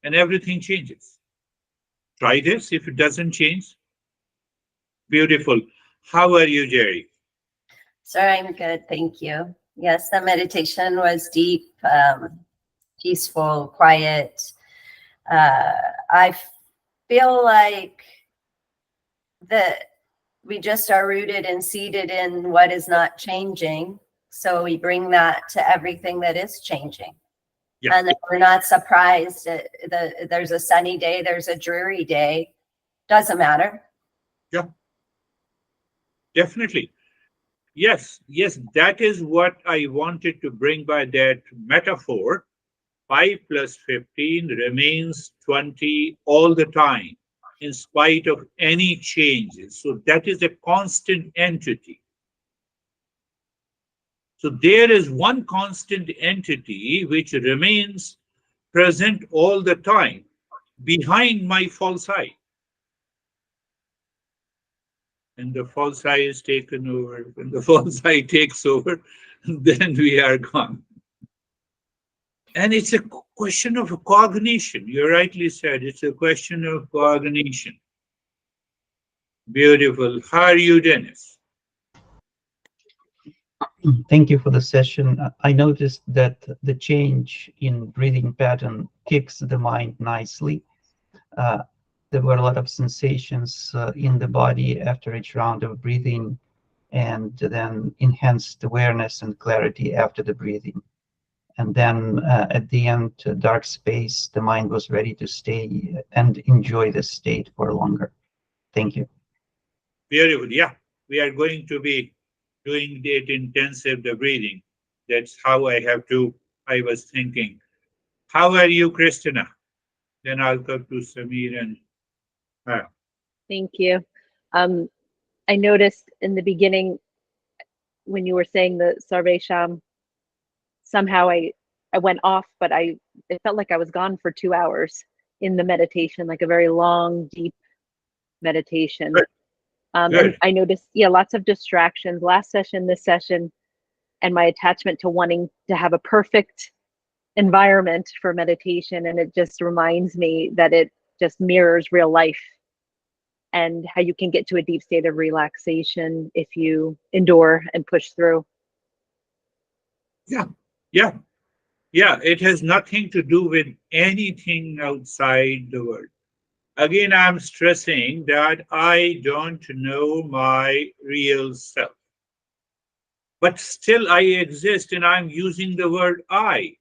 And everything changes. Try this if it doesn't change. Beautiful. How are you, Jerry? Sir, I'm good, thank you. Yes, the meditation was deep, peaceful, quiet. I feel like that we just are rooted and seated in what is not changing. So we bring that to everything that is changing. Yeah. And then we're not surprised that there's a sunny day, there's a dreary day. Doesn't matter. Yeah. Definitely. Yes, that is what I wanted to bring by that metaphor. 5 plus 15 remains 20 all the time, in spite of any changes. So that is a constant entity. So there is one constant entity which remains present all the time behind my false I. And the false I is taken over. When the false I takes over, then we are gone. And it's a question of cognition. You rightly said it's a question of cognition. Beautiful. How are you, Dennis? Thank you for the session. I noticed that the change in breathing pattern kicks the mind nicely. There were a lot of sensations in the body after each round of breathing, and then enhanced awareness and clarity after the breathing. And then at the end, dark space, the mind was ready to stay and enjoy the state for longer. Thank you. Beautiful. Yeah, we are going to be doing that intensive the breathing. That's how I was thinking. How are you, Christina? Then I'll come to Samir and Thank you. I noticed in the beginning when you were saying the Sarvesham, somehow I went off, but it felt like I was gone for 2 hours in the meditation, like a very long, deep meditation. Good. And I noticed, lots of distractions last session, this session, and my attachment to wanting to have a perfect environment for meditation. And it just reminds me that it just mirrors real life and how you can get to a deep state of relaxation if you endure and push through. Yeah, it has nothing to do with anything outside the world. Again, I'm stressing that I don't know my real self. But still I exist and I'm using the word I.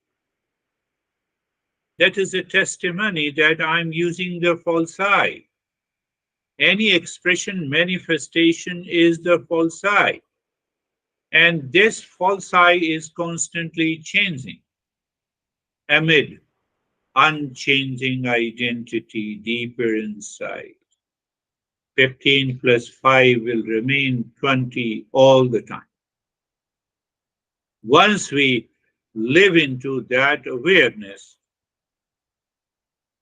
That is a testimony that I'm using the false I. Any expression, manifestation is the false I. And this false I is constantly changing amid unchanging identity deeper inside. 15 plus 5 will remain 20 all the time. Once we live into that awareness,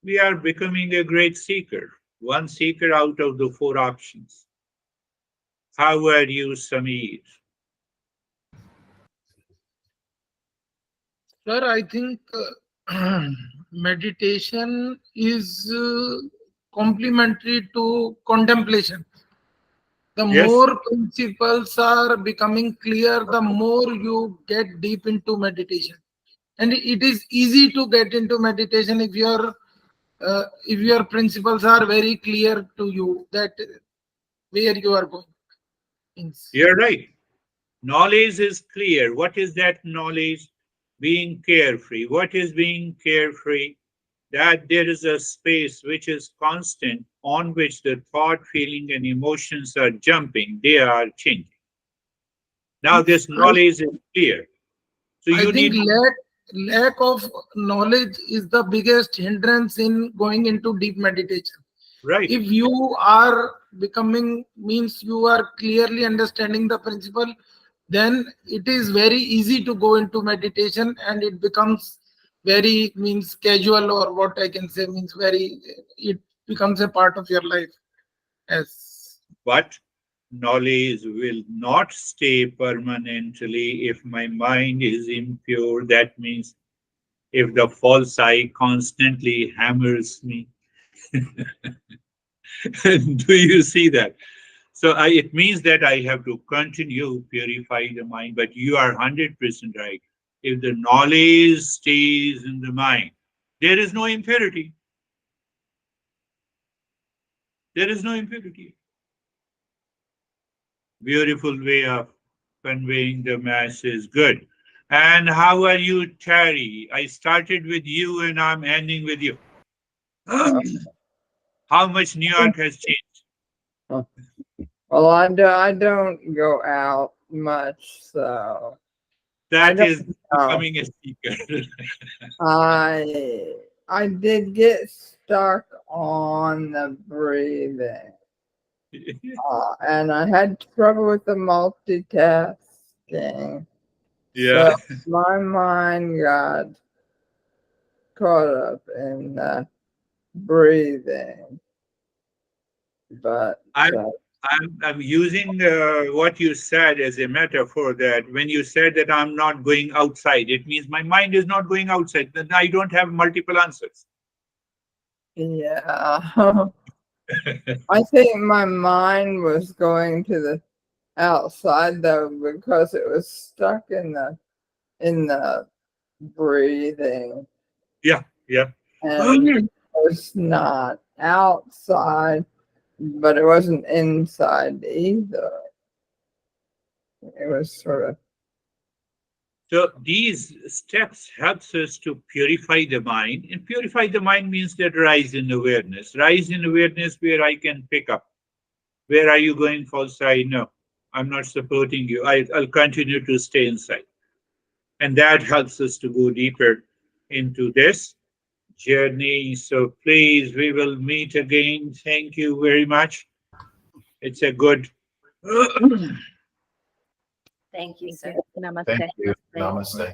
we are becoming a great seeker, one seeker out of the 4 options. How are you, Sameer? Sir, I think meditation is complementary to contemplation. The Yes. more principles are becoming clear, the more you get deep into meditation. And it is easy to get into meditation if your principles are very clear to you that where you are going. You're right. Knowledge is clear. What is that knowledge? Being carefree. What is being carefree? That there is a space which is constant on which the thought, feeling, and emotions are jumping. They are changing. Now this knowledge is clear. So I you think need lack of knowledge is the biggest hindrance in going into deep meditation. right. If you are becoming, means you are clearly understanding the principle, then it is very easy to go into meditation, and it becomes very, means casual, or what I can say, means very, it becomes a part of your life. Yes. But knowledge will not stay permanently if my mind is impure. That means if the false I constantly hammers me. Do you see that? So it means that I have to continue purify the mind, but you are 100% right. If the knowledge stays in the mind, there is no impurity. There is no impurity. Beautiful way of conveying the masses. Good. And how are you, Terry? I started with you and I'm ending with you. How much New York has changed? Well, I don't go out much, so That don't is know. becoming a secret. I did get stuck on the breathing, and I had trouble with the multitasking. Yeah. So my mind got caught up in the breathing, but I'm using what you said as a metaphor, that when you said that I'm not going outside, it means my mind is not going outside. Then I don't have multiple answers. yeah. I think my mind was going to the outside though, because it was stuck in the breathing. Yeah. And it was not outside, but it wasn't inside either. It was sort of. So these steps helps us to purify the mind, and purify the mind means that rise in awareness. Rise in awareness where I can pick up. Where are you going false side? No, I'm not supporting you. I'll continue to stay inside. And that helps us to go deeper into this journey. So please, we will meet again. Thank you very much. It's a good. Thank you, sir. Namaste. Thank you. Namaste.